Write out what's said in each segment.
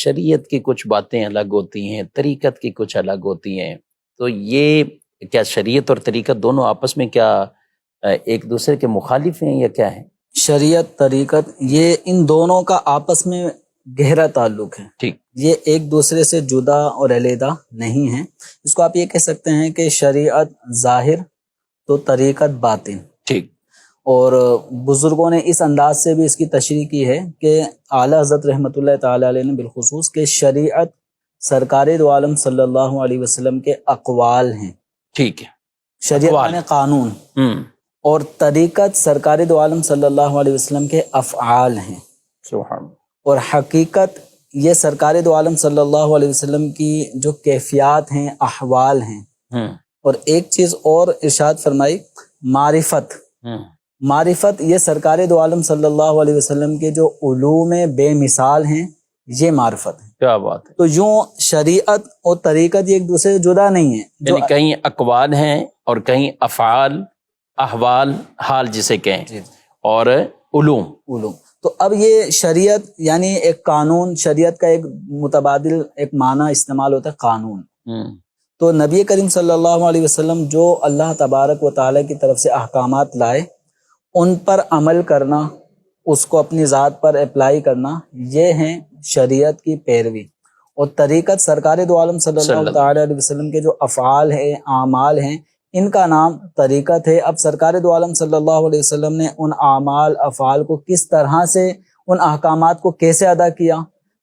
شریعت کی کچھ باتیں الگ ہوتی ہیں، طریقت کی کچھ الگ ہوتی ہیں، تو یہ کیا شریعت اور طریقت دونوں آپس میں کیا ایک دوسرے کے مخالف ہیں یا کیا ہے؟ شریعت طریقت یہ ان دونوں کا آپس میں گہرا تعلق ہے، ٹھیک، یہ ایک دوسرے سے جدا اور علیحدہ نہیں ہیں۔ اس کو آپ یہ کہہ سکتے ہیں کہ شریعت ظاہر تو طریقت باطن، ٹھیک، اور بزرگوں نے اس انداز سے بھی اس کی تشریح کی ہے کہ اعلیٰ حضرت رحمۃ اللہ تعالی علیہ نے بالخصوص کہ شریعت سرکار دو عالم صلی اللہ علیہ وسلم کے اقوال ہیں، ٹھیک ہے، شریعت اقوال، یعنی قانون، اور طریقت سرکار دو عالم صلی اللہ علیہ وسلم کے افعال ہیں، سبحان اللہ، اور حقیقت یہ سرکار دو عالم صلی اللہ علیہ وسلم کی جو کیفیات ہیں، احوال ہیں۔ اور ایک چیز اور ارشاد فرمائی، معرفت یہ سرکار دو عالم صلی اللہ علیہ وسلم کے جو علوم بے مثال ہیں، یہ معرفت ہے۔ کیا بات ہے! تو یوں شریعت اور طریقت یہ ایک دوسرے سے جدا نہیں ہیں، یعنی کہیں اقوال ہیں اور کہیں افعال، احوال، حال جسے کہیں، اور علوم۔ تو اب یہ شریعت یعنی ایک قانون، شریعت کا ایک متبادل ایک معنی استعمال ہوتا ہے قانون۔ تو نبی کریم صلی اللہ علیہ وسلم جو اللہ تبارک و تعالیٰ کی طرف سے احکامات لائے، ان پر عمل کرنا، اس کو اپنی ذات پر اپلائی کرنا، یہ ہیں شریعت کی پیروی۔ اور طریقت سرکار دو عالم صلی اللہ تعالیٰ علیہ وسلم کے جو افعال ہیں، اعمال ہیں، ان کا نام طریقت ہے۔ اب سرکار دو عالم صلی اللہ علیہ وسلم نے ان اعمال افعال کو کس طرح سے، ان احکامات کو کیسے ادا کیا،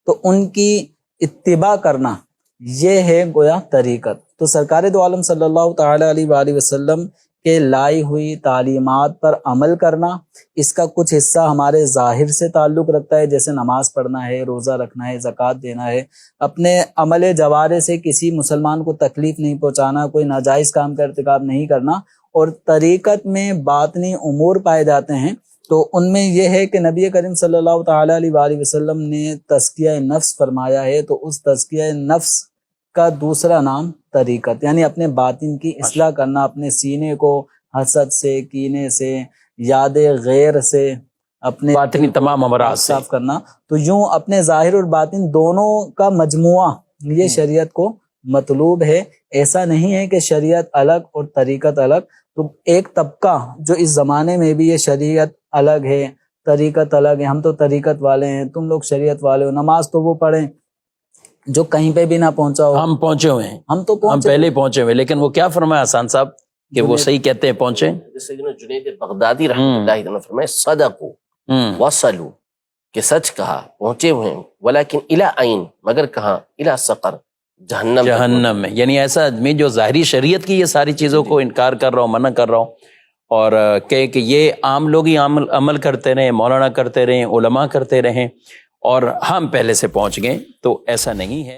تو ان کی اتباع کرنا، یہ ہے گویا طریقت۔ تو سرکار دو عالم صلی اللہ تعالیٰ علیہ وآلہ وسلم کے لائی ہوئی تعلیمات پر عمل کرنا، اس کا کچھ حصہ ہمارے ظاہر سے تعلق رکھتا ہے، جیسے نماز پڑھنا ہے، روزہ رکھنا ہے، زکوٰۃ دینا ہے، اپنے عمل جوارے سے کسی مسلمان کو تکلیف نہیں پہنچانا، کوئی ناجائز کام کا ارتکاب نہیں کرنا۔ اور طریقت میں باطنی امور پائے جاتے ہیں، تو ان میں یہ ہے کہ نبی کریم صلی اللہ تعالیٰ علیہ وآلہ وسلم نے تزکیہ نفس فرمایا ہے، تو اس تزکیہ نفس کا دوسرا نام طریقت، یعنی اپنے باطن کی اصلاح کرنا، اپنے سینے کو حسد سے، کینے سے، یاد غیر سے، اپنے باطنی تمام امراض سے صاف کرنا۔ تو یوں اپنے ظاہر اور باطن دونوں کا مجموعہ یہ شریعت کو مطلوب ہے۔ ایسا نہیں ہے کہ شریعت الگ اور طریقت الگ۔ تو ایک طبقہ جو اس زمانے میں بھی یہ شریعت الگ ہے، طریقت الگ ہے، ہم تو طریقت والے ہیں، تم لوگ شریعت والے ہو، نماز تو وہ پڑھیں جو کہیں پہ بھی نہ پہنچا ہو، ہم پہنچے ہوئے ہیں، ہم پہلے پہنچے ہوئے۔ لیکن وہ کیا فرمایا حسان صاحب کہ وہ صحیح کہتے ہیں پہنچے؟ سیدنا جنید بغدادی رحمۃ اللہ علیہ نے فرمایا صدقوا وصلوا، کہ سچ کہا، پہنچے ہوئے ہیں، ولیکن الی عین، مگر کہاں، الی سقر، جہنم میں۔ یعنی ایسا آدمی جو ظاہری شریعت کی یہ ساری چیزوں کو انکار کر رہا ہوں، منع کر رہا ہوں، اور کہ یہ عام لوگ ہی عمل کرتے رہیں، مولانا کرتے رہیں، علماء کرتے رہیں، اور ہم پہلے سے پہنچ گئے، تو ایسا نہیں ہے۔